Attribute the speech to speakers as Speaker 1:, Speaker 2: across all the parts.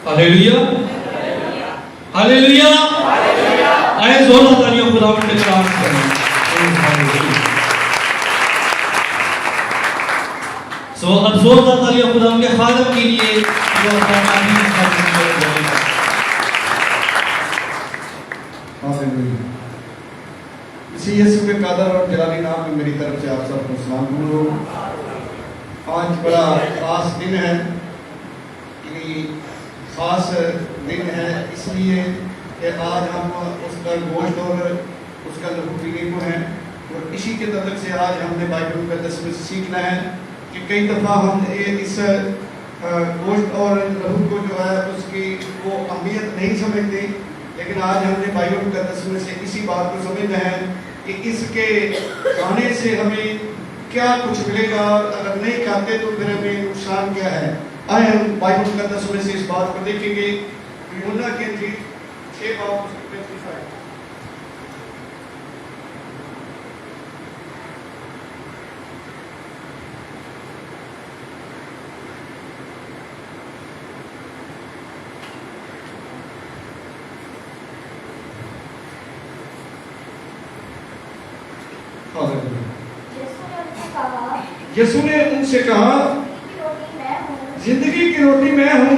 Speaker 1: Hallelujah, hallelujah. आए जोरदार तालियों खुदावंद के कलाम करें। सो अब जोरदार तालियों खुदावंद के खादम के लिए जो आमीन
Speaker 2: हालेलुया। इसी यीशु के कादर और जलाली नाम में मेरी तरफ से आप सबको सलाम बोलो। आज बड़ा खास दिन है, खास दिन है इसलिए कि आज हम उसका गोश्त और उसका लहू पीने को है, और इसी के तलक से आज हमने बाइबल मुकद्दस में सीखना है कि कई दफ़ा हम इस गोश्त और लहू को जो है उसकी वो अहमियत नहीं समझते, लेकिन आज हमने बाइबल मुकद्दस में से इसी बात को समझना है कि इसके खाने से हमें क्या कुछ मिलेगा, अगर नहीं खाते तो फिर हमें नुकसान क्या है। आए हम बाइबल मुकद्दस में से इस बात को देखेंगे। यूहन्ना की इंजील 6 बाब 35। यीशु ने उनसे कहा, जिंदगी की रोटी मैं हूँ,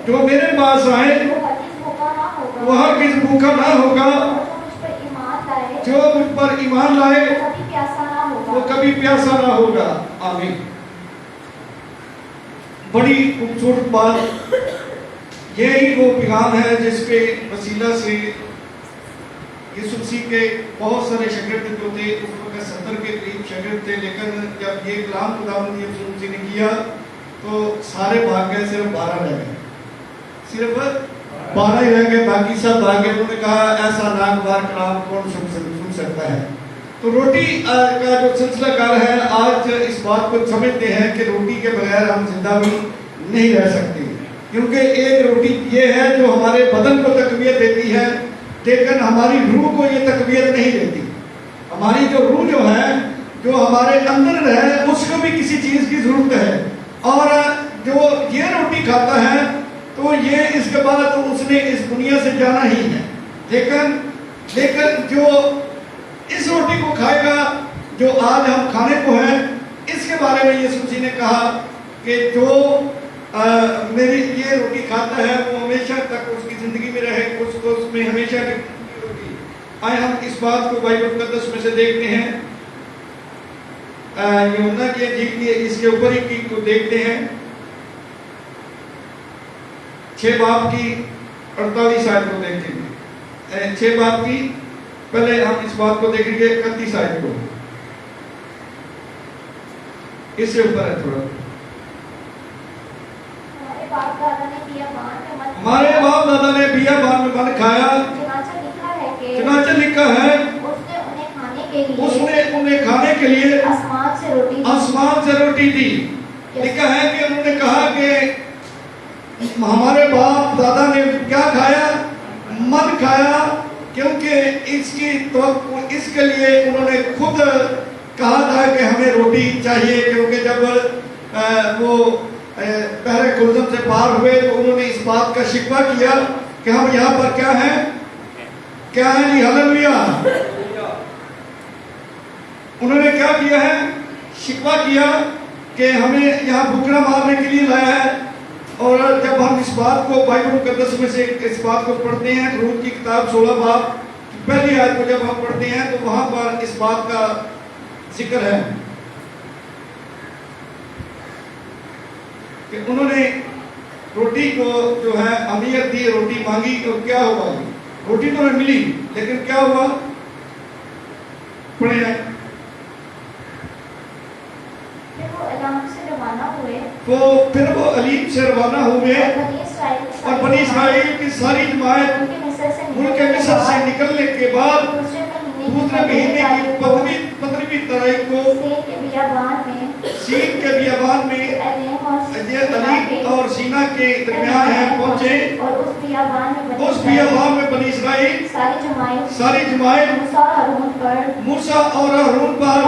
Speaker 2: जो मेरे पास आए वो हरगिज़ भूखा ना होगा, जो मुझ पर ईमान लाए वो कभी प्यासा ना होगा। आमीन। बड़ी खूबसूरत बात, यही वो पैगाम है जिसके वसीला से यीशु मसीह के बहुत सारे शागिर्द जो थे, उस वक्त 70 के करीब शागिर्द थे, लेकिन जब ये कलाम खुदावंद यीशु मसीह ने किया तो सारे भाग गए, सिर्फ 12 रह गए, सिर्फ 12 ही रह गए, बाकी सब भाग गए। उन्होंने कहा ऐसा नागवार कलाम कौन सुन सकता है। तो रोटी का जो सिलसिलाकार है, आज इस बात को समझते हैं कि रोटी के बगैर हम जिंदा भी नहीं रह सकते, क्योंकि एक रोटी ये है जो हमारे बदन को तकवीत देती है, लेकिन हमारी रूह को ये तकवीत नहीं देती। हमारी जो रूह जो है, जो हमारे अंदर है, उसको भी किसी चीज़ की ज़रूरत है, और जो ये रोटी खाता है तो ये इसके बाद तो उसने इस दुनिया से जाना ही है। लेकिन जो इस रोटी को खाएगा जो आज हम खाने को है, इसके बारे में यीशु मसीह ने कहा कि जो मेरी ये रोटी खाता है वो हमेशा तक उसकी ज़िंदगी में रहे, उसको उसमें हमेशा की रोटी। आए हम इस बात को बाइबल मुकद्दस में से देखते हैं। यूहन्ना की इंजील इसके ऊपर ही की को देखते हैं, 6 बाब की 48 आयत को देखेंगे। 6 बाब की पहले हम इस बात को देखेंगे 31 आयत को, इससे ऊपर है थोड़ा। हमारे बाप दादा ने बियाबान में मन खाया, चुनाचा लिखा है उसने उन्हें खाने के लिए आसमान से रोटी दी। लिखा है कि उन्होंने कहा कि हमारे बाप दादा ने क्या खाया, मन खाया, क्योंकि इसके लिए उन्होंने खुद कहा था कि हमें रोटी चाहिए, क्योंकि जब वो पहले गुलजम से पार हुए तो उन्होंने इस बात का शिकवा किया कि हम यहाँ पर क्या है जी, हालेलुया। उन्होंने क्या किया है, शिकवा किया कि हमें यहाँ भूखना मारने के लिए लाया है। और जब हम इस बात को बाइबल मुकद्दस में से इस बात को पढ़ते हैं, रूत की किताब 16 बाब की पहली आयत को जब हम पढ़ते हैं तो वहां पर इस बात का जिक्र है कि उन्होंने रोटी को जो है अहमियत दी, रोटी मांगी तो क्या हुआ, रोटी तो हमें मिली, लेकिन क्या हुआ, पढ़े जाए। फिर वो अलीम से रवाना हुए और बनी इस्राएल की सारी जमात मुल्क मिस्र से निकलने के बाद दूसरे महीने की 15 मगरबी तराई को
Speaker 3: सीन के बियाबान में
Speaker 2: सीन के बियाबान में ये अलीम और सीना के दरमियान है पहुंचे।
Speaker 3: और उस
Speaker 2: बियाबान में बनी इसराइल सारी जमाएं मूसा और हारून पर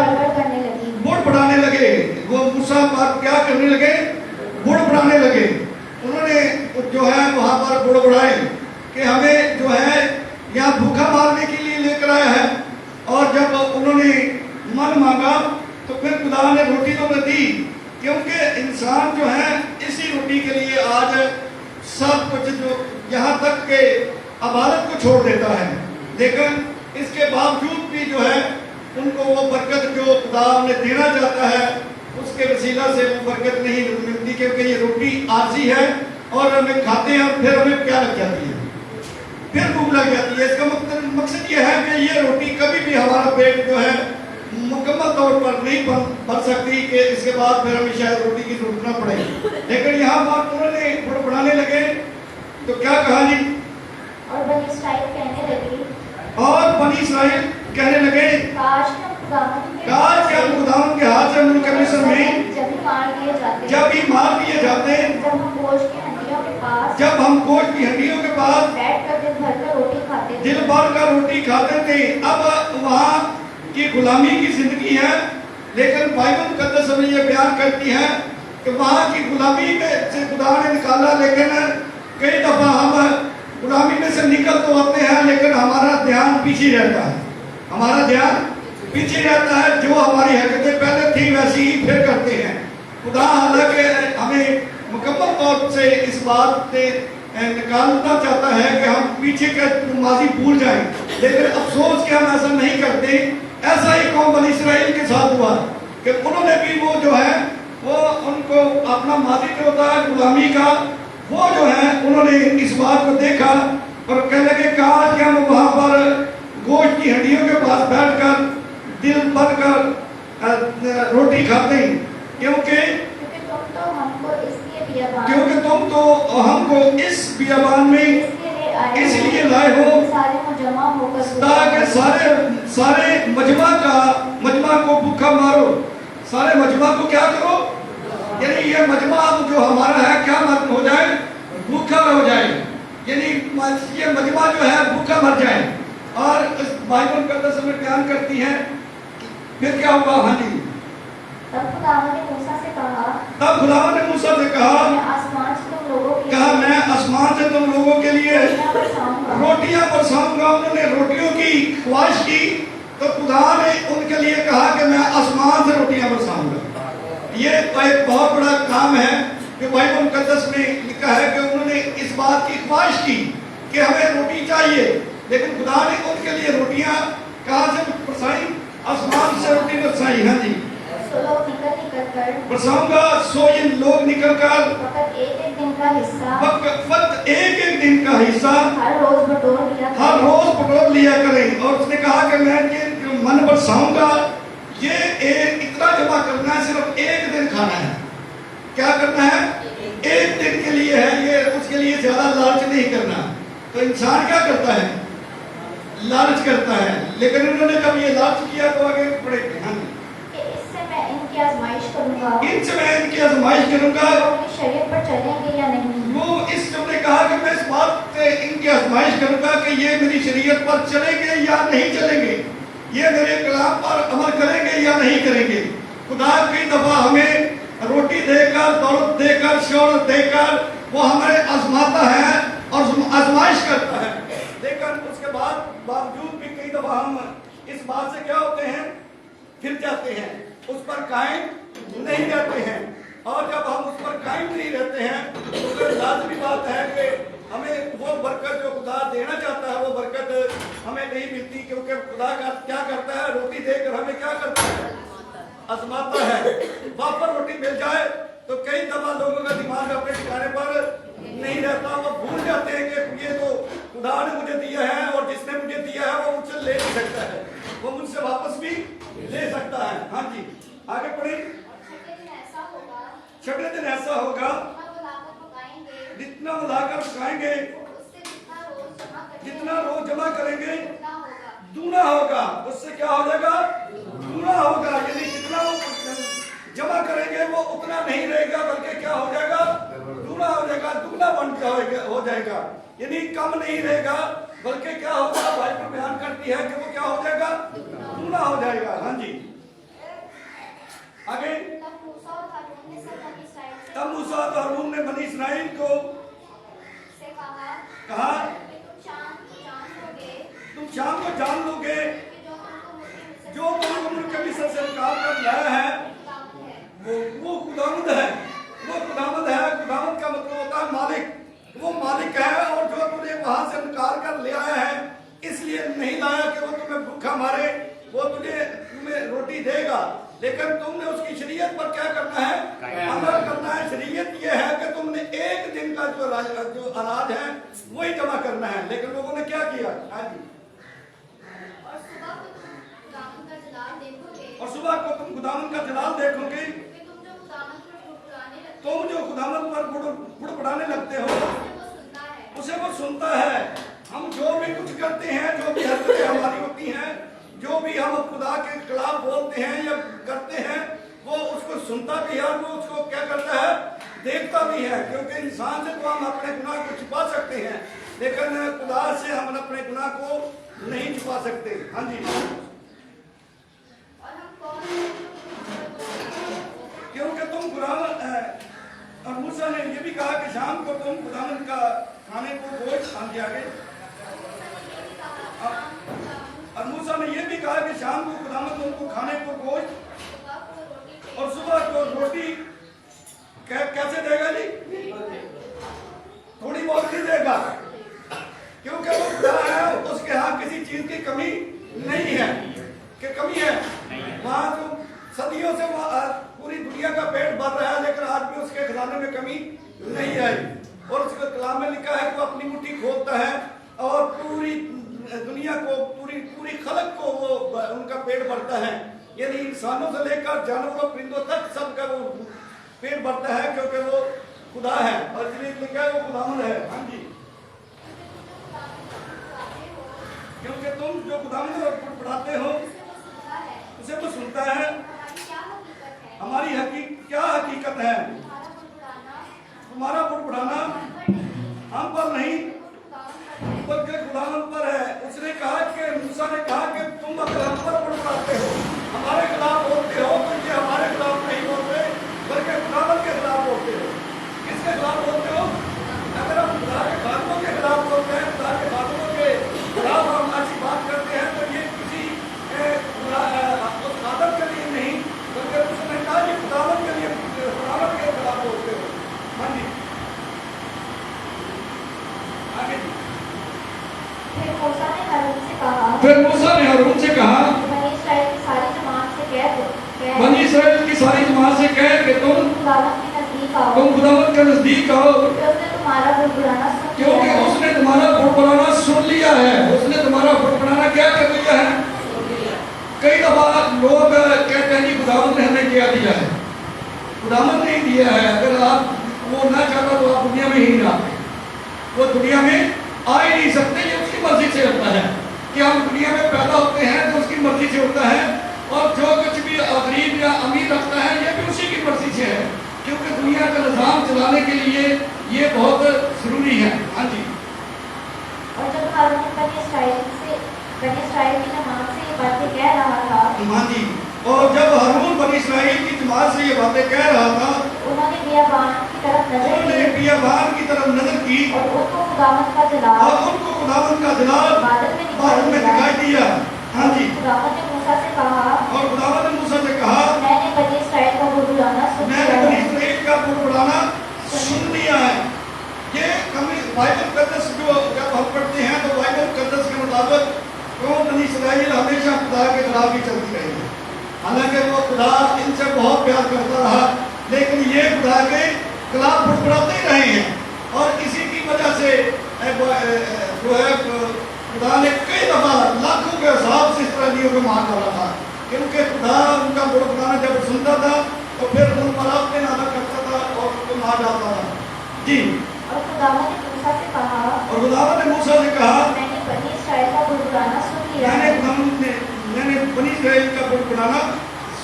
Speaker 2: बुड़ बढ़ाने लगे। वो मूसा पर क्या करने लगे? बुड़ बढ़ाने लगे। उन्होंने जो है वहां पर बुड़ बढ़ाए कि हमें जो है यहाँ भूखा मारने के लिए लेकर आया है। और जब उन्होंने मन मांगा तो फिर खुदा ने रोटी तो न दी, क्योंकि इंसान जो है इसी रोटी के लिए आज सब कुछ जो यहाँ तक के इबादत को छोड़ देता है, लेकिन इसके बावजूद भी जो है उनको वो बरकत जो खुदा ने देना चाहता है उसके वसीला से वो बरकत नहीं मिलती, क्योंकि ये रोटी आजी है और हमें खाते हैं और फिर हमें प्यास लग जाती है, फिर भूख लग जाती है। इसका मकसद ये है कि ये रोटी कभी भी हमारा पेट जो है मुकम्मल तौर पर नहीं भर सकती कि इसके बाद फिर हमें शायद रोटी की जरूरत ना पड़े। लेकिन यहाँ पर उन्होंने बढ़ाने लगे तो क्या कहा जी?
Speaker 3: और बनी इसराइल कहने
Speaker 2: कहने लगे काश क्या खुदावंद के हाथ से मुल्क मिस्र में जब ही मार दिए जाते, जब हम गोश्त की हड्डियों के पास
Speaker 3: बैठकर दिन भर
Speaker 2: का रोटी खाते थे। अब वहाँ की गुलामी की जिंदगी है, लेकिन बाइबल मुकद्दस में ये बयान करती है कि वहाँ की गुलामी में से खुदा ने निकाला, लेकिन कई दफा हम गुलामी में से निकल तो आते हैं लेकिन हमारा ध्यान पीछे रहता है, हमारा ध्यान पीछे रहता है। जो हमारी हरकतें पहले थी वैसी ही फिर करते हैं। खुदा हालांकि हमें मुकम्मल तौर से इस बात से निकालना चाहता है कि हम पीछे का माजी भूल जाएं, लेकिन अफसोस कि हम ऐसा नहीं करते। ऐसा ही कौम बनी इसराइल के साथ हुआ कि उन्होंने भी वो जो है वो उनको अपना माजी जो होता है गुलामी का, वो जो है उन्होंने इस बात को देखा और कहने लगे काश कि हम वहाँ पर गोश्त की हड्डियों के पास बैठकर दिल भर कर रोटी खाते हैं, क्योंकि तुम तो हमको इस बियाबान में इसलिए लाए हो ताकि सारे मजमा को भूखा मारो। सारे मजमा को क्या करो? यानी ये मजमा जो हमारा है क्या मत हो जाए? भूखा हो जाए, यानी ये मजमा जो है भूखा मर जाए। और इस बाइबल का समय बयान करती है फिर क्या होगा? हाँ जी,
Speaker 3: तब खुदावंद ने मूसा से कहा मैं आसमान से तुम लोगों के लिए रोटियां बरसाऊंगा। उन्होंने रोटियों की ख्वाहिश की तो खुदा ने उनके लिए कहा कि मैं आसमान से रोटियां बरसाऊंगा। ये तो एक बहुत बड़ा काम है जो बाइबल मुकद्दस में लिखा है कि उन्होंने इस बात की ख्वाहिश की कि हमें रोटी चाहिए, लेकिन खुदा ने उनके लिए रोटियां कहाँ से बरसाई? आसमान से रोटी बरसाई। हाँ जी, बरसाऊंगा सो ये लोग निकल कर फकत एक दिन का
Speaker 2: हिस्सा
Speaker 3: हर रोज
Speaker 2: बटोर लिया करें। और उसने कहा कि मैं ये मन बरसाऊंगा, ये इतना जमा करना है, सिर्फ एक दिन खाना है। क्या करना है? एक दिन के लिए है ये, उसके लिए ज्यादा लालच नहीं करना। तो इंसान क्या करता है? लालच करता है। लेकिन उन्होंने जब ये लालच किया तो आगे बढ़े
Speaker 3: इससे मैं इनकी आजमाइश करूंगा शरीयत पर चलेंगे या नहीं।
Speaker 2: वो इस ने कहा कि मैं इस बात से इनकी आजमाइश करूंगा कि ये मेरी शरीयत पर चलेंगे या नहीं चलेंगे, ये मेरे कलाम पर अमल करेंगे या नहीं करेंगे। खुदा कई दफा हमें रोटी देकर, दौलत देकर, शोहरत देकर वो हमें आजमाता है और आजमाइश करता है, लेकिन उसके बावजूद भी कई दफा हम इस बात से क्या होते हैं? फिर जाते हैं, उस पर कायम नहीं रहते हैं। और जब हम उस पर कायम नहीं रहते हैं तो फिर लाजमी बात है कि हमें वो बरकत जो खुदा देना चाहता है वो बरकत हमें नहीं मिलती, क्योंकि खुदा का क्या करता है? रोटी देकर हमें क्या करता है? आजमाता है। वापस रोटी मिल जाए तो कई दफा लोगों का दिमाग अपने ठिकाने पर नहीं रहता, वो भूल जाते हैं कि ये तो खुदा ने मुझे दिया है और जिसने मुझे दिया है वो मुझसे ले नहीं सकता है, वो मुझसे वापस भी ले सकता है। हाँ जी, आगे पढ़े। छठे दिन ऐसा होगा जितना मिलाकर पकाएंगे, जितना रोज जमा करेंगे दूना होगा। उससे क्या हो जाएगा? दूना हो
Speaker 3: कम नहीं रहेगा, बल्कि क्या होगा, बाइबल बयान करती है कि वो क्या हो जाएगा, दूना हो जाएगा। हाँ जी, आगे।
Speaker 4: तब मूसा और हारून ने सब बनी इस्राएल
Speaker 3: तब मूसा और हारून ने बनी इस्राएल को
Speaker 4: से
Speaker 3: कहा
Speaker 4: कि
Speaker 3: तुम शाम को जान लोगे
Speaker 4: कि
Speaker 3: जो तुमको मुल्क मिस्र से निकाल कर लाया है वो खुदावंद है। वो खुदावंद है। खुदावंद का मतलब होता है मालिक। वो मालिक है, और जो तुझे वहां से निकाल कर ले आया है, इसलिए नहीं लाया कि वो तुम्हें भूखा मारे, वो तुम्हें रोटी देगा, लेकिन तुमने उसकी शरीयत पर क्या करना है, अमल करना है। शरीयत ये है कि तुमने एक दिन का जो अनाज है वही जमा करना है, लेकिन लोगों ने क्या किया। हाँ जी,
Speaker 4: और सुबह को तुम खुदावंद का जलाल देखोगे,
Speaker 3: और सुबह को तुम खुदावंद का जलाल देखोगे,
Speaker 4: कि तुम जो खुदावंद पर फुड़फुड़ाने लगते
Speaker 3: तुम जो खुदावंद पर फुड़फुड़ाने लगते हो
Speaker 4: हो,
Speaker 3: उसे वो सुनता है। हम जो भी कुछ करते हैं, जो भी हरकतें हमारी होती हैं, जो भी हम खुदा के खिलाफ बोलते हैं या करते हैं, वो उसको सुनता भी है और वो उसको क्या करता है, देखता भी है। क्योंकि इंसान से तो हम अपने गुनाह को छुपा सकते हैं, लेकिन खुदा से हम अपने गुनाह को नहीं छुपा सकते। हाँ जी,
Speaker 4: और हम कौन हैं जो
Speaker 3: क्योंकि तुम खुदावंद, और मूसा ने ये भी कहा कि शाम को तुम खुदावंद का खाने को बोझ खान के आगे, और मूसा ने ये भी कहा कि शाम को खुदावंद तुमको खाने को बोझ और सुबह को रोटी कैसे देगा जी, थोड़ी बहुत ही देगा, क्योंकि वो खुदा है, उसके यहाँ किसी चीज की कमी नहीं है। कि कमी है वहां तो सदियों से पूरी दुनिया का पेट भर रहा है, लेकिन आज भी उसके खजाने में कमी नहीं आई। और उसके कलाम में लिखा है कि वो अपनी मुट्ठी खोलता है और पूरी दुनिया को, पूरी खलक को वो उनका पेट भरता है। यानी इंसानों से लेकर जानवरों परिंदों तक सबका वो पेट भरता है, क्योंकि वो खुदा है। और इसलिए लिखा है वो खुदावंद है। हाँ जी, क्योंकि तुम जो खुदावंद को पढ़ाते हो उसे वो सुनता है। हमारी क्या हकीकत है, तुम्हारा बुड़बुड़ाना हम पर नहीं बल्कि खुदावंद पर है। उसने कहा कि मूसा ने कहा कि तुम अगर हम पर बुड़बुड़ाते हो, हमारे खिलाफ बोलते हो, तो ये हमारे खिलाफ नहीं बोलते बल्कि खुदावंद के खिलाफ बोलते हो। किसके खिलाफ बोलते हो? अगर हम खुदा के खातों के खिलाफ बोलते हैं, खुदा के खातों के खिलाफ हम अच्छी बात करते हैं, तो ये किसी उस आदम के लिए नहीं बल्कि उसने कहा कि खुदावंद के लिए, खुदावंद के खिलाफ बोलते हो। हाँ जी, आगे जी।
Speaker 4: फिर मूसा ने हारून से कहा,
Speaker 3: फिर मूसा ने हारून से कहा,
Speaker 4: बनी इस्राएल की सारी जमात से कह दो,
Speaker 3: बनी इस्राएल की सारी जमात से कह कि तुम
Speaker 4: खुदावंद के नजदीक आओ,
Speaker 3: तुम खुदावंद के नजदीक आओ,
Speaker 4: क्योंकि तुम्हारा बुड़बुड़ाना सुन लिया
Speaker 3: क्योंकि
Speaker 4: है।
Speaker 3: उसने तुम्हारा बुड़बुड़ाना सुन लिया है। उसने तुम्हारा बुड़बुड़ाना क्या कर लिया है? कई दफा लोग कहते हैं कि खुदावंद ने हमें क्या दिया है, खुदावंद नहीं दिया है। अगर आप वो ना चाहता तो आप दुनिया में ही नहीं आते, वो दुनिया में आ ही नहीं सकते। ये उसकी मर्जी से होता है कि हम दुनिया में पैदा होते हैं, तो उसकी मर्जी से होता है। और जो कुछ भी गरीब या अमीर रखता है, ये भी उसी की मर्जी से है, क्योंकि दुनिया का निजाम चलाने के लिए ये बहुत जरूरी है। हाँ जी,
Speaker 4: और जब हारून बनी इस्राएल की जमात से ये बातें कह रहा था,
Speaker 3: हाँ जी, और जब हारून बनी इस्राएल की जमात से ये बातें कह रहा था,
Speaker 4: उन्होंने बियाबान की तरफ नजर
Speaker 3: उन्होंने
Speaker 4: की
Speaker 3: बियाबान की तरफ नजर की
Speaker 4: और उनको खुदावंद का जलाल
Speaker 3: और उनको खुदावंद का जलाल बादल में दिखाई दिया। हाँ जी,
Speaker 4: खुदावंद ने मूसा से कहा,
Speaker 3: और खुदावंद ने मूसा से कहा,
Speaker 4: मैंने बनी इस्राएल का बुड़बुड़ाना सुन
Speaker 3: मैंने
Speaker 4: लिया
Speaker 3: बनी
Speaker 4: है।
Speaker 3: इस्राएल का बुड़बुड़ाना सुन लिया है। ये कमी बाइबल कदस जो जब हम पढ़ते हैं तो बाइबल कदस के मुताबिक कौम बनी इस्राएल हमेशा खुदा के खिलाफ ही चलती रही है। हालांकि वो खुदा इनसे बहुत प्यार करता रहा, लेकिन ये खुदा के खिलाफ बुड़बुड़ाते ही रहे हैं। और इसी की वजह से जो है खुदा ने कई दफा लाखों के हिसाब से इस्राएलियों को मार डाला था, क्योंकि खुदा उनका बुड़बुड़ाना जब सुनता था तो फिर उन पर अपने नादा करता था और उनको मार डालता था। जी,
Speaker 4: और खुदावंद ने मूसा से कहा,
Speaker 3: और खुदावंद ने मूसा से कहा,
Speaker 4: मैंने बनी इस्राएल का बुड़बुड़ाना सुन लिया है।
Speaker 3: मैंने बनी इस्राएल का बुड़बुड़ाना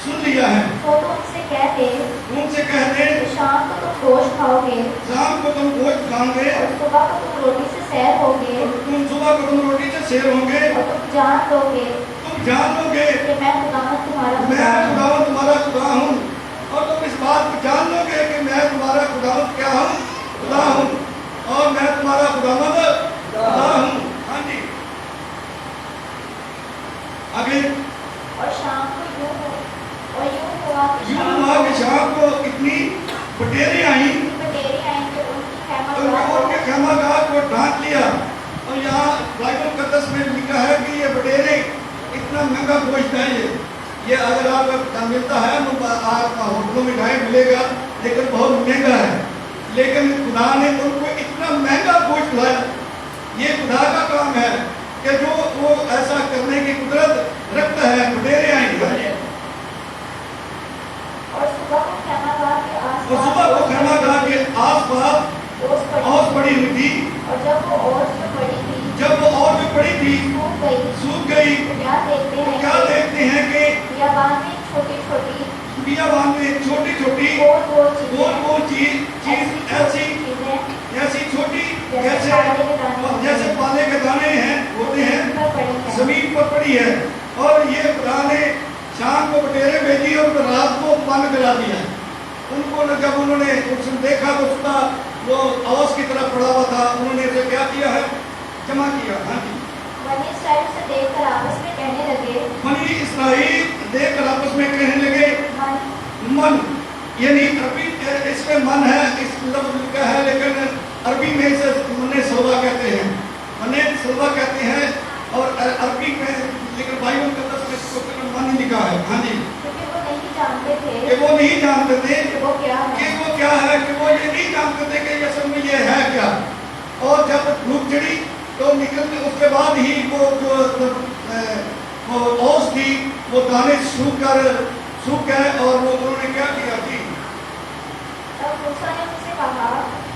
Speaker 3: सुन लिया है।
Speaker 4: तो तुम उनसे कह दे
Speaker 3: उनसे कह दे
Speaker 4: कि शाम को तुम गोश्त खाओगे
Speaker 3: शाम को तुम गोश्त खाओगे
Speaker 4: और सुबह को तुम रोटी से सैर होगे
Speaker 3: और तुम सुबह को तुम रोटी से शेर होंगे।
Speaker 4: और तुम जान लोगे
Speaker 3: तुम जान लोगे
Speaker 4: कि मैं खुदावंद तुम्हारा
Speaker 3: मैं
Speaker 4: खुदा हूँ।
Speaker 3: खुदावंद तुम्हारा खुदा हूँ। और तुम इस बात को जान लोगे कि मैं तुम्हारा खुदावंद क्या हूँ, खुदा हूँ, और मैं तुम्हारा खुदावंद खुदा हूँ। हाँ जी, आगे
Speaker 4: और शाम को यूं हुआ कि
Speaker 3: शाम को इतनी बटेरें आई
Speaker 4: बटेरी आएंगे उनकी
Speaker 3: तो
Speaker 4: खैमा
Speaker 3: उनके खैमागाह को ढांक लिया। और यहाँ बाइबल मुकद्दस में लिखा है कि ये बटेरे इतना महंगा गोश्त है। ये अगर आप मिलता है आप होटलों में जाए मिलेगा, लेकिन बहुत महंगा है। लेकिन खुदा ने उनको इतना महंगा गोश्त लाया। ये खुदा का काम है कि जो वो ऐसा करने की कुदरत रखता है। बटेरे आएंगे
Speaker 4: और सुबह को खैमागाह के
Speaker 3: और सुबह को खैमागाह के आसपास ओस पड़ी हुई थी।
Speaker 4: और जब वो ओस जो पड़ी थी
Speaker 3: जब वो और जो पड़ी थी सूख गई
Speaker 4: तो क्या
Speaker 3: देखते हैं कि
Speaker 4: बियाबान में छोटी छोटी
Speaker 3: बियाबान में छोटी छोटी गोल चीज ऐसी छोटी जैसे पाले के दाने हैं होते हैं जमीन पर पड़ी है। और ये खुदा ने शाम को बटेरे भेजी और रात को बंद करा दिया। उनको जब उन्होंने उसने देखा तो उसका वो आवाज की तरफ पड़ा हुआ था। उन्होंने इसे क्या किया है, जमा किया। हाँ जी,
Speaker 4: बनी इसराइल से देखकर आपस में कहने लगे
Speaker 3: बनी इसराइल देखकर आपस में कहने लगे मन, यानी अरबी इसमें मन है, इस लफ्ज का है, लेकिन अरबी में इसे मने सलवा कहते हैं, मने सलवा कहते हैं। और अरबी में लेकिन बाइबल मुकद्दस में इसको मन ही लिखा है। हाँ जी,
Speaker 4: क्योंकि वो नहीं जानते थे
Speaker 3: कि वो नहीं जानते थे
Speaker 4: कि वो क्या है
Speaker 3: कि वो ये नहीं जानते थे कि असल में ये है क्या। और जब धूप चढ़ी तो निकलने उसके बाद ही वो ओस थी वो दाने सूख गए। और वो उन्होंने क्या किया थी,
Speaker 4: तब मूसा ने उनसे कहा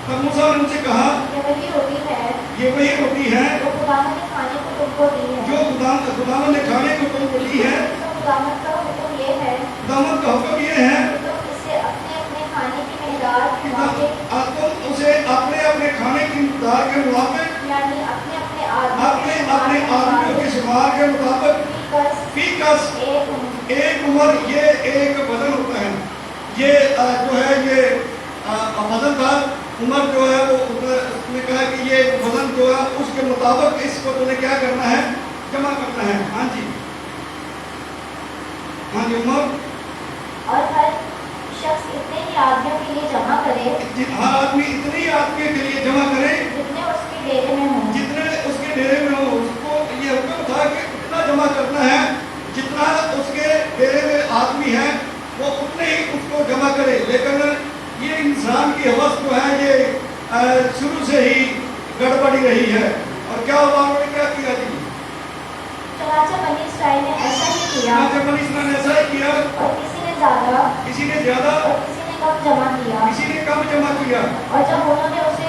Speaker 3: तब मूसा ने उनसे कहा
Speaker 4: ये वही रोटी है
Speaker 3: ये वही रोटी है
Speaker 4: जो खुदावंद ने खाने को तुमको दी है।
Speaker 3: जो खुदावंद ने खाने को तुमको दी है।
Speaker 4: तो खुदावंद का हुक्म ये है
Speaker 3: खुदावंद का हुक्म ये है
Speaker 4: कि तुम इसे अपने अपने खाने की मिक़दार के
Speaker 3: कि
Speaker 4: मुताबिक
Speaker 3: तुम उसे अपने अपने खाने की मिक़दार के मुताबिक
Speaker 4: यानी अपने
Speaker 3: अपने आदमियों के शुमार के मुताबिक फीकस एक उम्र, ये एक वजन होता है। ये जो है ये वजन का उम्र जो है वो उसने कहा कि ये वजन जो है उसके मुताबिक इसको तुम्हें क्या करना है, जमा करना है। हाँ जी, हाँ जी, उम्र
Speaker 4: और हर शख्स इतने ही आदमियों के लिए जमा करे
Speaker 3: हर आदमी इतने ही आदमी के लिए जमा करे
Speaker 4: जितने उसके डेरे में हों।
Speaker 3: जितने उसके डेरे में हो। उसको ये हुक्म था कि इतना जमा करना है जितना उसके डेरे में आदमी है वो उतने ही उसको जमा करे। लेकिन ये इंसान की हवस जो है ये शुरू से ही गड़बड़ी रही है। और क्या हुआ, उन्होंने क्या किया जी,
Speaker 4: चनाचा बनी इसराइल ने ऐसा ही किया
Speaker 3: बनी इसराइल ने ऐसा ही किया।
Speaker 4: और किसी ने ज्यादा
Speaker 3: और
Speaker 4: किसी ने कम जमा किया।
Speaker 3: किसी ने कम जमा किया।
Speaker 4: और जब उन्होंने उसे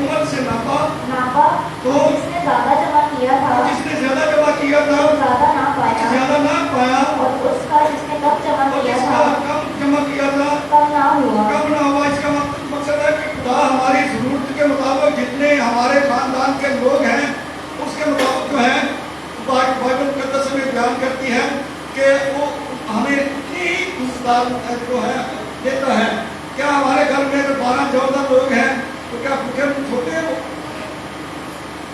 Speaker 3: उम्र से नापा
Speaker 4: तो जिसने ज्यादा जमा किया था
Speaker 3: जिसने ज्यादा जमा किया था
Speaker 4: वो ज्यादा ना पाया और उसका जिसने कम जमा किया था कम ना हुआ।
Speaker 3: इसका मकसद है कि खुदा हमारी जरूरत के मुताबिक जितने हमारे खानदान के लोग हैं उसके मुताबिक जो है बाइबल मुकद्दस में बयान करती है कि वो हमें इतनी जो है देता है। क्या हमारे घर में 12-14 लोग हैं तो क्या भूखे छोटे हैं?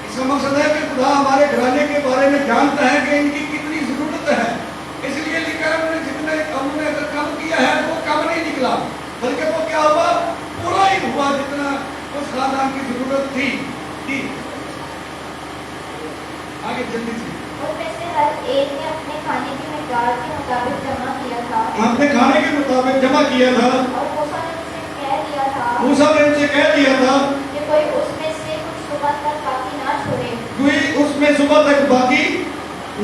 Speaker 3: इसका मकसद है कि खुदा हमारे घराने के बारे में जानता है कि इनकी कितनी जरूरत है। इसलिए लिखा है उन्होंने जितने हमने अगर कम किया है वो कम नहीं निकला, बल्कि वो क्या हुआ, पूरा ही हुआ जितना उस खानदान की जरूरत थी। आगे जल्दी से
Speaker 4: उनमें से हर एक ने अपने खाने की मिक़दार के मुताबिक जमा किया था।
Speaker 3: अपने खाने के मुताबिक जमा किया था।
Speaker 4: और मूसा ने उनसे कह दिया था
Speaker 3: कि
Speaker 4: कोई उसमें से कुछ सुबह तक बाकी ना छोड़े।
Speaker 3: कोई उसमें सुबह तक बाकी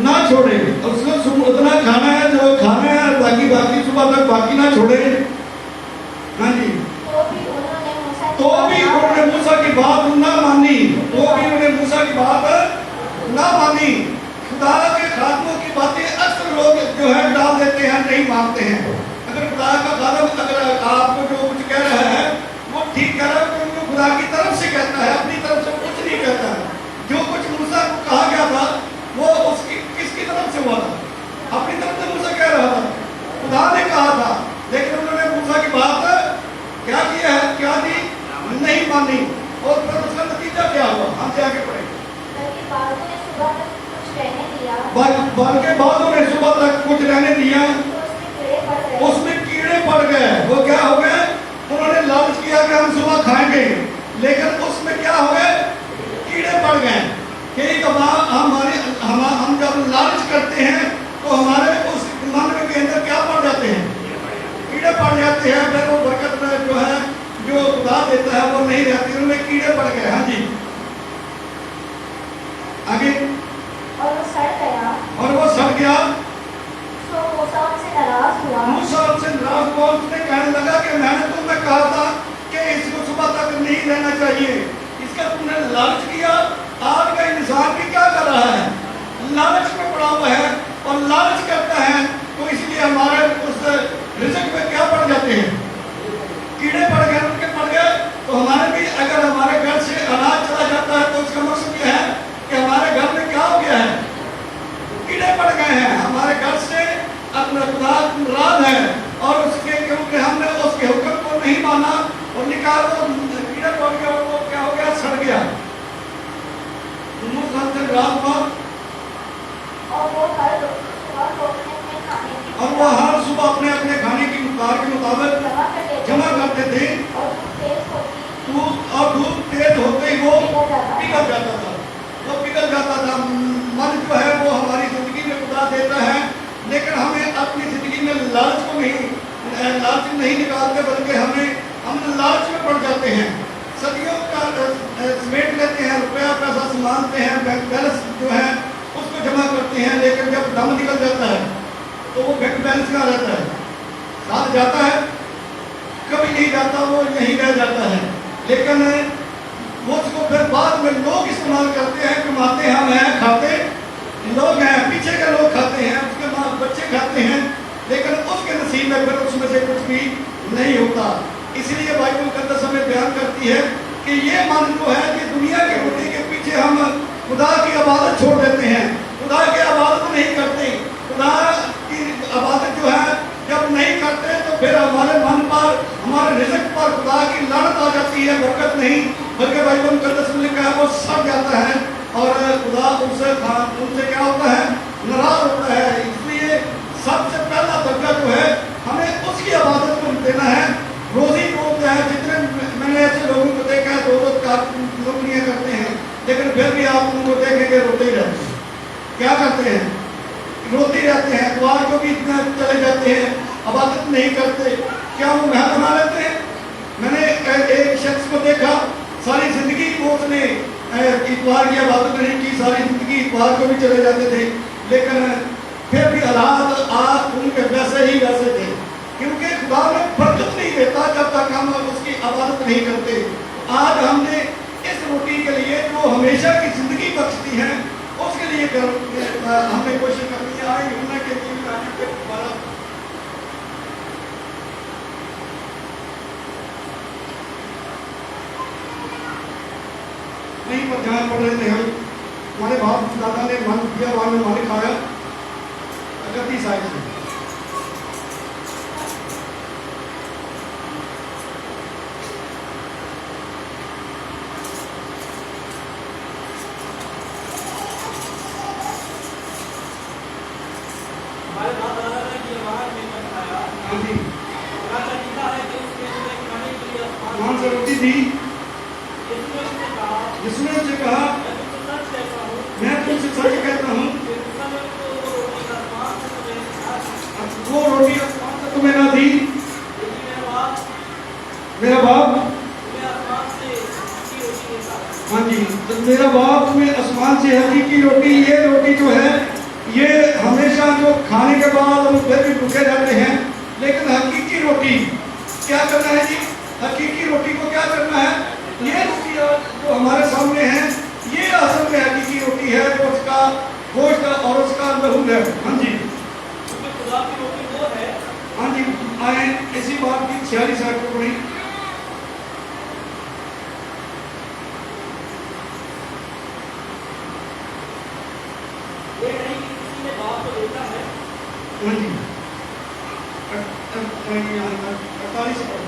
Speaker 3: ना छोड़े। उसको उतना खाना है जो खाना है, बाकी सुबह तक बाकी ना छोड़े। हाँ जी,
Speaker 4: तो भी उन्होंने
Speaker 3: मूसा की बात ना मानी। खुदा के खातमों की बातें अक्सर लोग जो है डाल देते मानते हैं। अगर खुदा का खादम अगर आपको जो कुछ कह रहा है वो ठीक कह रहा है तो वो खुदा की तरफ से कहता है, अपनी तरफ से कुछ नहीं कहता है। जो कुछ मूसा को कहा गया था वो उसकी किसकी तरफ से हुआ था? अपनी तरफ से मूसा कह रहा था, खुदा ने कहा था, लेकिन उन्होंने मूसा की बात क्या किया है, क्या दी, नहीं मानी। और फिर उसका नतीजा क्या हुआ? हमसे आगे पढ़े।
Speaker 4: बल्कि बादलों ने सुबह तक कुछ रहने दिया,
Speaker 3: बल्कि बादलों ने सुबह तक कुछ रहने दिया,
Speaker 4: तो उसमें कीड़े पड़ गए।
Speaker 3: उसमें कीड़े पड़ गए। वो क्या हो गए? उन्होंने लालच किया कि हम सुबह खाएंगे, लेकिन उसमें क्या हो गए? कीड़े पड़ गए। कई दफा हम जब लालच करते हैं तो हमारे उस मन के अंदर क्या पड़ जाते हैं? कीड़े पड़ जाते हैं। फिर वो बरकत में जो है जो खुदा देता है वो नहीं रहती, उनमें कीड़े पड़ गए। हाँ जी, आगे।
Speaker 4: और वो सड़ गया,
Speaker 3: और वो सड़ गया।
Speaker 4: तो मूसा उनसे नाराज हुआ।
Speaker 3: मूसा उनसे नाराज हुआ। उसने कहने लगा कि मैंने तुम्हें कहा था कि इसको सुबह तक नहीं रहना चाहिए, इसका तुमने लालच किया। आज का इंसान भी क्या कर रहा है? लालच में पड़ा हुआ है और लालच करता है, तो इसलिए हमारे उस रिज़्क में क्या पड़ जाते हैं? कीड़े पड़ गए, उनके पड़ गए। तो हमारे भी अगर हमारे घर से अनाज चला जाता है तो उसका मकसद यह है कि हमारे घर में क्या हो गया है? कीड़े पड़ गए हैं। हमारे घर से अपना खुदा नाराज है और उसके क्योंकि हमने उसके हुक्म को नहीं माना और निकाल वो कीड़े पड़ गए और वो क्या हो गया? सड़ गया। मूसा से नाराज हुआ
Speaker 4: और वो हर सुबह को अपने खाने की
Speaker 3: और वो हर सुबह अपने अपने खाने की मुताबिक के मुताबिक जमा करते थे। और धूप तेज होते ही वो पिघल जाता था। वो पिघल जाता था। मन जो है वो हमारी जिंदगी में खुदा देता है, लेकिन हमें अपनी जिंदगी में लालच को नहीं निकालते, बल्कि हम लालच में पड़ जाते हैं। सदियों का समेट लेते हैं, रुपया पैसा संभालते हैं, बैंक बैलेंस जो है उसको जमा करते हैं, लेकिन जब दम निकल जाता है तो वो बैंक बैलेंस कहाँ रहता है? साथ जाता है? कभी नहीं जाता, वो यहीं रह जाता है। लेकिन वो उसको फिर बाद में लोग इस्तेमाल करते हैं, कमाते हम हैं, खाते लोग हैं, पीछे के लोग खाते हैं, उसके बाद बच्चे खाते हैं, लेकिन उसके नसीब में फिर उसमें से कुछ भी नहीं होता। इसलिए बाइबल मुकद्दस हमें बयान करती है कि ये मन जो है कि दुनिया की रोटी के पीछे हम खुदा की इबादत छोड़ देते हैं, खुदा की इबादत नहीं करते। खुदा की इबादत जो है जब नहीं करते तो फिर हमारे मन पर, हमारे रिज़्क पर खुदा की लानत आ जाती है, बरकत नहीं, बल्कि बाइबल मुकद्दस में लिखा है वो सड़ जाता है और खुदा उनसे क्या होता है? नाराज होता है। इसलिए सबसे पहला दर्जा जो है हमें उसकी इबादत को देना है। रोजी रोज है, जितने मैंने ऐसे लोगों को देखा है दो नौकरियाँ करते हैं, लेकिन फिर भी आप उनको देखेंगे रोते ही रहते हैं। क्या करते हैं? रोते रहते हैं। द्वार को भी इतना चले जाते हैं, इबादत नहीं करते। क्या वो महल बना लेते हैं? मैंने एक शख्स को देखा, सारी जिंदगी वो उसने इतवार की इबादत नहीं की, सारी जिंदगी इतवार को भी चले जाते थे, लेकिन फिर भी हालात आज उनके वैसे ही वैसे थे, क्योंकि खुदा में बरकत नहीं देता जब तक हम उसकी इबादत नहीं करते। आज हमने इस रोटी के लिए जो हमेशा की जिंदगी बख्शती है उसके लिए हमने कोशिश करनी है। आए यूना के जीवन आने के दोबारा वहीं पर जहाँ पढ़ रहे थे हम, हमारे बाप दादा ने मन किया, वहाँ में मालिक आया 31 साल से।
Speaker 1: हमारे बाप दादा ने ये बात में बताया
Speaker 3: हाँ जी,
Speaker 1: खुदा का लिखा है कि उसके लिए खाने के लिए
Speaker 3: कौन सी रोटी थी?
Speaker 1: यीशु ने उससे कहा
Speaker 3: जिसने उनसे कहा
Speaker 1: मैं तुमसे सच कहता हूँ
Speaker 3: मैं तुमसे सच कहता हूँ,
Speaker 1: कि उस समय तो वो रोटी का आसमान से तुम्हें खा दी,
Speaker 3: वो रोटी आसमान से तुम्हें ना दी,
Speaker 1: लेकिन
Speaker 3: मेरा बाप
Speaker 1: तुम्हें आसमान से की रोटी देता है।
Speaker 3: हाँ जी, तो मेरा बाप तुम्हें आसमान से हकीकी रोटी, ये रोटी जो है ये हमेशा जो खाने के बाद हम फिर भी भूखे रहते हैं, लेकिन हकीकी रोटी क्या करना है जी? हकीकी रोटी को क्या करना है? ये रोटी जो हमारे सामने है ये असल में हकीकी रोटी है, जो उसका गोश्त और उसका लहू है। हाँ जी,
Speaker 1: क्योंकि खुदा की रोटी वो है
Speaker 3: आए इसी बात की 46 आयत को पढ़ी।
Speaker 5: ये नहीं कि किसी ने बाप को देखा है,
Speaker 3: हाँ जी 48 पढ़ो।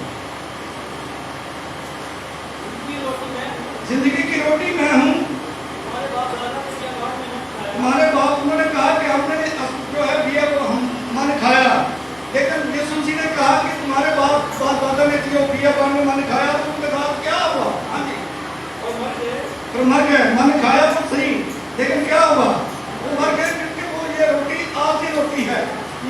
Speaker 5: जिंदगी रोटी मैं हूँ,
Speaker 3: जिंदगी की रोटी मैं हूँ।
Speaker 5: हमारे बाप दादा ने क्या बात में नहीं खाया,
Speaker 3: हमारे बाप उन्होंने कहा कि हमने जो है दिया वो हमने खाया, लेकिन यीशु जी ने कहा कि तुम्हारे बाप दादा ने जो दिया वो मैंने खाया, तो उनके साथ क्या हुआ? हाँ जी
Speaker 5: और मर गए,
Speaker 3: तो मर गए। मैंने खाया तो सही, लेकिन क्या हुआ? वो मर गए क्योंकि वो ये रोटी आखिरी रोटी है।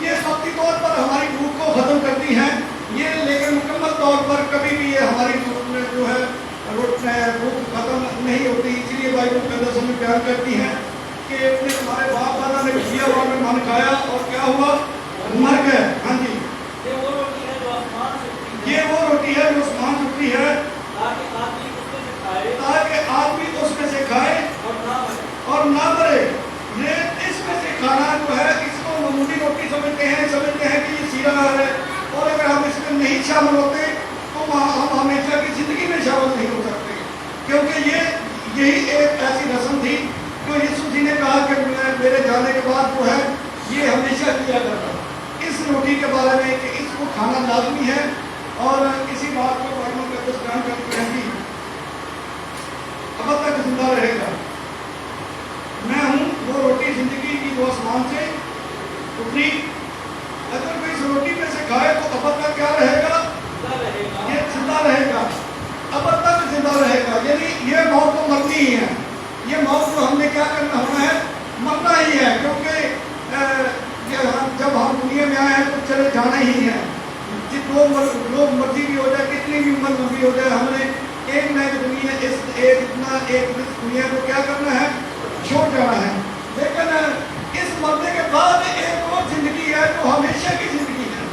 Speaker 3: ये सख्ती तौर पर हमारी भूख को खत्म करती है ये, लेकिन मुकम्मल तौर पर कभी भी ये हमारी भूख में जो है भूख खत्म नहीं होती। इसलिए बाइबल मुकद्दस में बयान करती है कि अपने हमारे बाप दादा ने दिया हुआ में मन खाया और क्या हुआ? मर गए। हाँ जी
Speaker 5: ये वो रोटी है जो आसमान से उतरी है,
Speaker 3: ये वो रोटी है जो आसमान से उतरी है,
Speaker 5: ताकि आदमी उसमें से खाए
Speaker 3: ताकि आदमी उसमें से खाए
Speaker 5: और ना मरे।
Speaker 3: और ना मरे। ये इसमें से खाना जो है इसको मामूली रोटी समझते हैं कि ये सीरा है, और अगर हम इसमें नहीं शामिल होते तो हम हमेशा की जिंदगी में शामिल नहीं हो सकते, क्योंकि यही एक ऐसी रस्म थी जो यीशु जी ने कहा कि मेरे जाने के बाद जो है ये हमेशा किया करता इस रोटी के बारे में कि इसको खाना लाजमी है। और इसी बात को बाइबल मुकद्दस बयान करते हैं कि अब तक जिंदा रहेगा। मैं हूँ वो रोटी जिंदगी की जो आसमान से उतरी। अगर कोई इस रोटी में से खाए तो अब तक क्या रहेगा?
Speaker 5: जिंदा रहेगा,
Speaker 3: ये जिंदा रहेगा, अब तक जिंदा रहेगा। यानी ये मौत तो मरनी ही है। ये मौत को हमने क्या करना होना है? मरना ही है, क्योंकि जब हम दुनिया में आए हैं तो चले जाना ही है। लोग मर्जी भी हो जाए, कितनी भी उम्र लंबी हो जाए, हमने एक न एक दुनिया इस दुनिया को क्या करना है? छोड़ जाना है। लेकिन इस मरने के बाद एक और जिंदगी है जो हमेशा की जिंदगी है।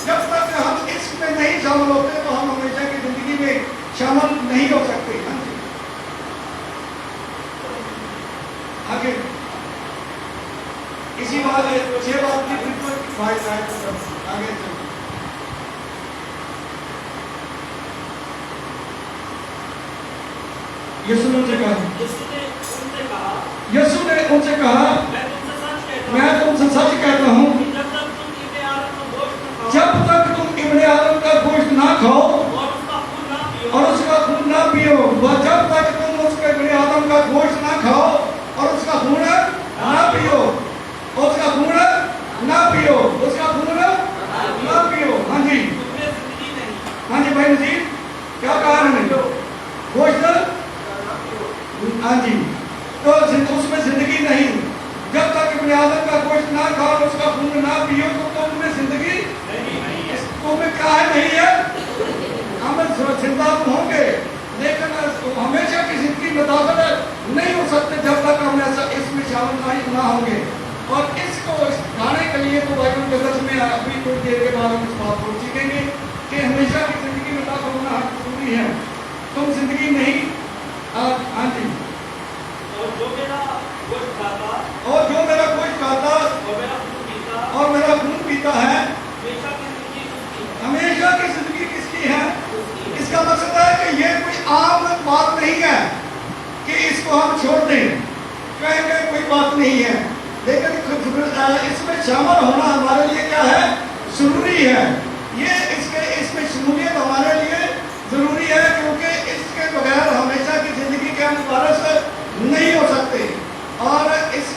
Speaker 3: जब तक हम इसमें नहीं शामिल होते तो हम हमेशा की जिंदगी में शामिल नहीं हो सकते। हाँ जी आगे इसी बात 6 बात की बिल्कुल आगे चलो। यीशु ने उनसे कहा, यीशु ने उनसे कहा मैं तुमसे सच कहता हूँ जब तक तुम इब्ने आदम का गोश्त ना खाओ और उसका खून ना पियो, वह जब तक तुम उसके इब्ने आदम का गोश्त ना खाओ और उसका खून ना पियो, उसका खून ना पियो, उसका खून ना पियो। हाँ जी हाँ जी भाई नजीर क्या कहा मैंने? गोश्त हाँ जी तो उसमें जिंदगी नहीं। जब तक इब्ने आदम का गोश्त ना खाओ और उसका खून ना पियो तो तुमने जिंदगी तुम्हें क्या है? नहीं है। हम जिंदा होंगे लेकिन हमेशा की जिंदगी में दाखिल नहीं हो सकते जब तक हम ऐसा इसमें शामिल ना होंगे। और इसको खाने के लिए तो बाइबल मुकद्दस में अभी कुछ देर के बाद हम इस बात को सीखेंगे कि हमेशा की जिंदगी में दाखिल होना जरूरी है। तुम जिंदगी नहीं। हाँ जी
Speaker 5: और जो मेरा गोश्त खाता
Speaker 3: और मेरा खून पीता है
Speaker 5: हमेशा
Speaker 3: हमेशा
Speaker 5: की जिंदगी उसकी
Speaker 3: की जिंदगी किसकी है?
Speaker 5: उसकी है।
Speaker 3: इसका मकसद है कि ये कोई आम बात नहीं है कि इसको हम छोड़ दें, कहेंगे कोई बात नहीं है, लेकिन इसमें शामिल होना हमारे लिए क्या है? जरूरी है। ये इसमें शमूलियत हमारे लिए जरूरी है, क्योंकि इसके बगैर हमेशा की जिंदगी के हम वारिस नहीं हो सकते। और इसी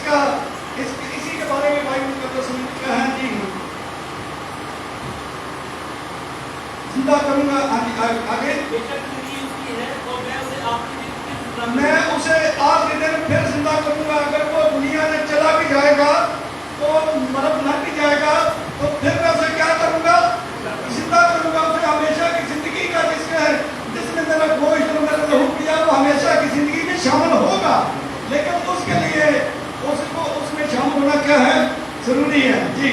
Speaker 3: के बारे में बाइबल मुकद्दस में क्या है जी? जिंदा करूंगा आगे
Speaker 5: बेशक जिंदगी उसकी है और मैं उसे आखिरी दिन फिर जिंदा
Speaker 3: मैं उसे आखिरी दिन फिर जिंदा करूंगा। अगर वो दुनिया में चला भी जाएगा तो मर भी जाएगा तो फिर मैं उसे क्या करूंगा? जिंदा करूंगा। उसे हमेशा की जिंदगी का जिसने मेरा गोश्त और मेरा लहू पिया वो हमेशा की जिंदगी में शामिल होगा, लेकिन उसके लिए उसको उसमें शामिल होना क्या है? जरूरी है जी।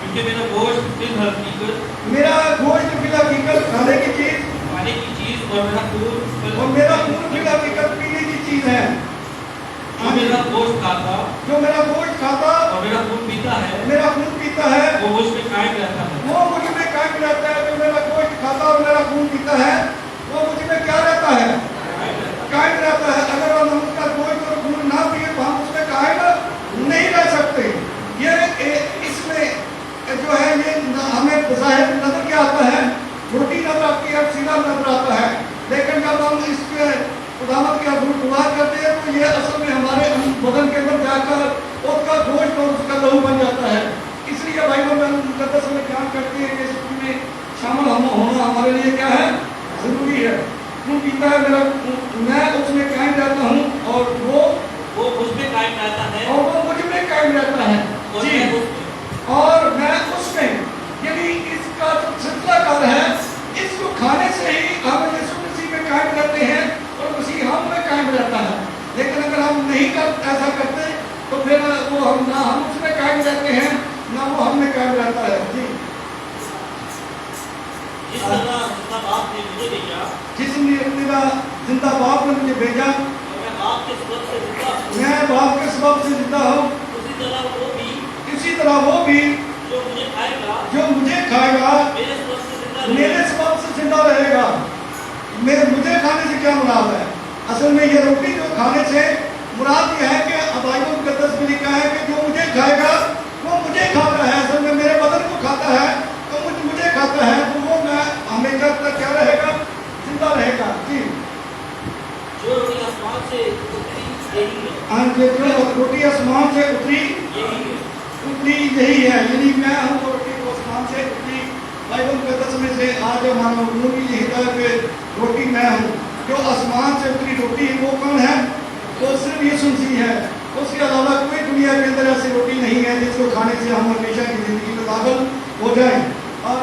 Speaker 1: क्योंकि मेरा गोश्त फिल हकीकत
Speaker 3: मेरा गोश्त फिल हकीकत खाने की चीज
Speaker 1: खाने की चीज और मेरा खून
Speaker 3: और मेरा खून फिल हकीकत पीने की चीज है।
Speaker 1: जो मेरा गोश्त खाता
Speaker 3: जो मेरा गोश्त खाता
Speaker 1: और मेरा खून पीता है
Speaker 3: मेरा खून پیتا ہے
Speaker 1: वो मुझ में कायम रहता है।
Speaker 3: وہ مجھ میں قائم رہتا ہے. جو میرا گوشت کھاتا اور میرا خون پیتا ہے وہ مجھ میں کیا رہتا ہے؟ قائم رہتا ہے. اگر ہم اس کا گوشت اور خون نہ پیے تو ہم اس میں قائم نہیں رہ سکتے. یہ اس میں جو ہے یہ ہمیں بظاہر نظر کیا آتا ہے؟ روٹی نظر آتی ہے, سیدھا نظر آتا ہے, لیکن جب ہم اس کے خداوند کے حضور دعا کرتے ہیں تو یہ اصل میں ہمارے بدن کے اندر جا کر اس کا گوشت اور اس کا لہو بن جاتا ہے. اس لیے بائبل مقدس میں بیان کرتے ہیں کہ اس میں شامل ہونا ہمارے لیے کیا ہے؟ ضروری ہے. خون پیتا ہے میرا, میں اس میں قائم رہتا ہوں اور وہ
Speaker 1: मुझ में कायम रहता है
Speaker 3: اور وہ مجھ میں قائم رہتا ہے.
Speaker 1: और
Speaker 3: جی,
Speaker 1: मैं उस में।
Speaker 3: اور میں اس میں, یعنی اس کا جو سلسلہ کار ہے اس کو کھانے سے ہی ہم یسوع مسیح میں قائم رہتے ہیں اور مسیح ہم میں قائم رہتا ہے. لیکن اگر ہم نہیں ایسا کرتے تو پھر وہ ہم نہ ہم اس میں قائم رہتے ہیں نہ وہ ہم میں قائم رہتا ہے. جی,
Speaker 1: जिस तरह जितना बाप ने मुझे भेजा
Speaker 3: جس نے اپنا زندہ باپ نے مجھے بھیجا,
Speaker 1: और मैं बाप के सबब से जिंदा हूँ,
Speaker 3: میں باپ کے سبب سے زندہ ہوں,
Speaker 1: उसी तरह वो भी
Speaker 3: اسی طرح وہ بھی
Speaker 1: जो मुझे खाएगा
Speaker 3: جو مجھے کھائے گا
Speaker 1: मेरे सबब से जिंदा
Speaker 3: میرے
Speaker 1: रहेगा।
Speaker 3: سبب سے زندہ رہے گا. مجھے کھانے سے کیا مراد ہے؟ اصل میں یہ روٹی جو کھانے سے مراد یہ ہے کہ بائبل مقدس میں لکھا ہے کہ جو مجھے کھائے گا وہ مجھے کھاتا ہے. اصل میں میرے بدن کو کھاتا ہے تو مجھے کھاتا ہے تو وہ میں ہمیشہ تک کیا رہے گا؟ زندہ رہے گا. جی,
Speaker 1: जो रोटी आसमान से उतरी यही है,
Speaker 3: جو روٹی آسمان سے اتری
Speaker 1: यही है।
Speaker 3: یہی ہے, یعنی میں ہوں جو روٹی کو آسمان سے اتری. بائبل مقدس میں سے آج ہمارا مضمون بھی یہی تھا کہ روٹی میں ہوں. جو آسمان سے اتری روٹی وہ کون ہے؟ وہ صرف یسوع مسیح ہے. اس کے علاوہ کوئی دنیا کے اندر ایسی روٹی نہیں ہے جس کو کھانے سے ہم ہمیشہ کی زندگی میں داخل ہو جائیں. اور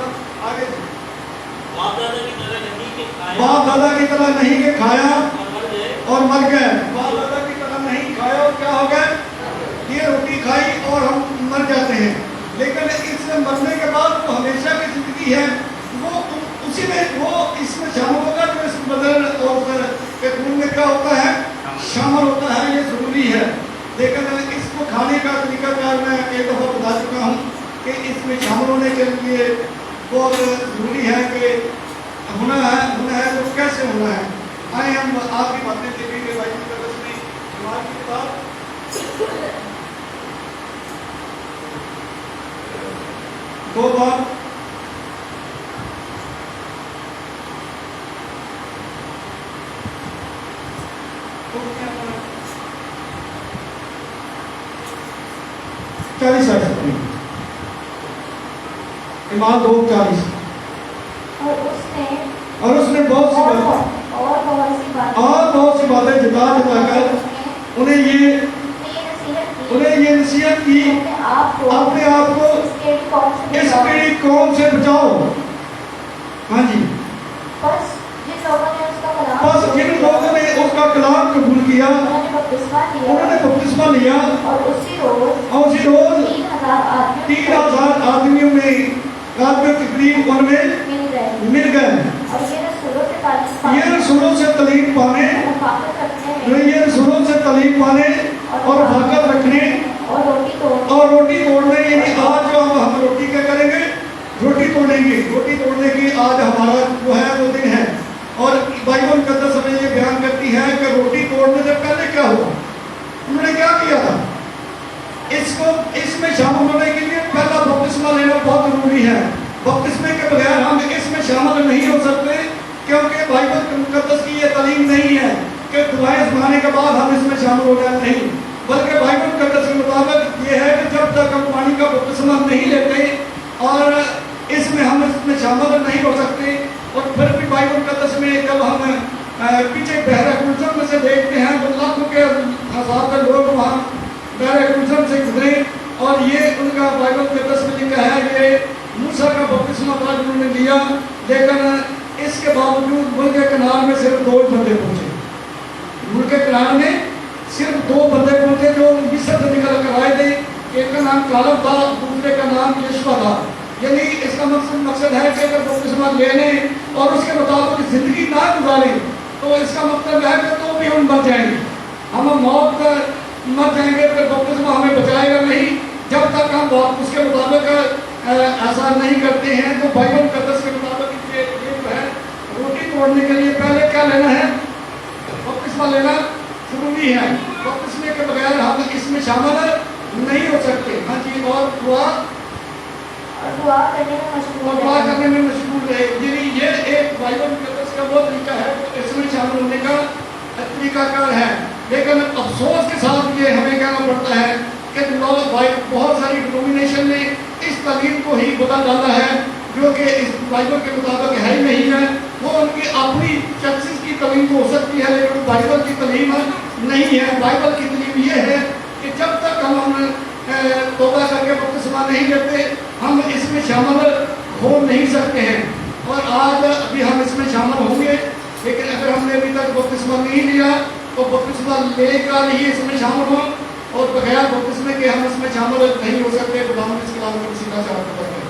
Speaker 3: آگے
Speaker 1: बाप दादा की तरह नहीं कि खाया
Speaker 3: باپ دادا کی طرح نہیں کہ کھایا
Speaker 1: और मर गए,
Speaker 3: اور مر گئے. باپ دادا کی طرح نہیں کھایا اور کیا ہو گئے؟ یہ روٹی کھائی اور ہم مر جاتے ہیں. لیکن اس سے مرنے کے بعد وہ ہمیشہ کی زندگی ہے وہ اسی میں وہ اس میں شامل ہوگا جو اس بدن اور کے خون میں کیا ہوتا ہے؟ شامل ہوتا ہے. یہ ضروری ہے. لیکن اس کو کھانے کا طریقہ کار میں ایک دفعہ بتا چکا ہوں کہ اس میں شامل ہونے کے لیے بہت ضروری ہے کہ ہونا ہے تو کیسے ہونا ہے. آئے ہم آپ کی باتیں دیکھیں گے. بھائی مقدس میں جماعت کی کتاب 2 باب 40 ایمان 2:40. اور اس نے بہت سی باتیں جتا کر انہیں یہ نصیحت کی اپنے آپ کو اس ٹیڑھی قوم سے بچاؤ. ہاں جی, بس جن لوگوں نے اس کا کلام قبول کیا انہوں نے بپتسمہ لیا اور اسی روز 3000 آدمیوں کے قریب ان میں مل گئے. یہ رسولوں سے تعلیم پانے اور حرکت رکھنے اور روٹی توڑنے. یعنی آج جو ہم روٹی کیا کریں گے؟ روٹی توڑیں گے. روٹی توڑنے کی آج ہمارا جو ہے وہ دن ہے. اور بائبل مقدس ہمیں یہ بیان کرتی ہے کہ روٹی توڑنے سے پہلے کیا ہوا, انہوں نے کیا کیا تھا. اس میں شامل ہونے کے لیے پہلا بپتسمہ لینا بہت ضروری ہے. بپتسمے کے بغیر ہم اس میں شامل نہیں ہو سکتے کیونکہ بائبل مقدس کی یہ تعلیم نہیں ہے کہ دعائیں سنانے کے بعد ہم اس میں شامل ہو جائیں. نہیں, بلکہ بائبل مقدس کے مطابق یہ ہے کہ جب تک ہم پانی کا بپتسمہ نہیں لیتے اور اس میں ہم اس میں شامل نہیں ہو سکتے. اور پھر بھی بائبل مقدس میں جب ہم پیچھے بحر کلثم میں سے دیکھتے ہیں تو لاکھوں کے ہزار لوگ وہاں بحر کلثم سے گزرے اور یہ ان کا بائبل مقدس میں لکھا ہے کہ موسیٰ کا بپتسمہ بعد انہوں نے لیا, لیکن اس کے باوجود ملک کنار میں صرف 2 بندے پہنچے. ملک کنار میں صرف 2 بندے پہنچے جو مصر سے نکل کر آئے تھے. ایک کا نام کالب تھا, دوسرے کا نام یشوع تھا. یعنی اس کا مقصد ہے کہ اگر بپتسمہ لینے اور اس کے مطابق زندگی نہ گزاریں تو اس کا مطلب ہے کہ تو بھی ہم مر جائیں گے. ہم موت مر جائیں گے, پھر بپتسمہ ہمیں بچائے گا نہیں. جب تک کا ہم اس کے مطابق ایسا نہیں کرتے ہیں تو بائبل مقدس کے مطابق یہ جو ہے روٹی توڑنے کے لیے پہلے کیا لینا ہے؟ بپتسمہ لینا ضروری ہے. بپتسمے کے بغیر ہم اس میں شامل نہیں ہو سکتے. ہاں جی. اور
Speaker 4: دعا کرنے میں مشغول
Speaker 3: رہے. یعنی یہ ایک بائبل مقدس کا وہ طریقہ ہے جو اس میں شامل ہونے کا طریقہ کار ہے. لیکن افسوس کے ساتھ یہ ہمیں کہنا پڑتا ہے کہ بہت ساری ڈینومینیشن نے اس تعلیم کو ہی بدل ڈالا ہے جو کہ اس بائبل کے مطابق ہے ہی نہیں ہے. وہ ان کی اپنی چرچز کی تعلیم تو ہو سکتی ہے لیکن بائبل کی تعلیم نہیں ہے. بائبل کی تعلیم یہ ہے کہ جب تک ہم توبہ کر کے بپتسمہ نہیں لیتے ہم اس میں شامل ہو نہیں سکتے ہیں. اور آج ابھی ہم اس میں شامل ہوں گے لیکن اگر ہم نے ابھی تک بپتسمہ نہیں لیا تو بپتسمہ لے کر ہی اس میں شامل ہوں اور بغیر بپتسمے کے ہم اس میں شامل نہیں ہو سکتے. خدا ہم اس کلام کو سیدھا چاہتے ہیں.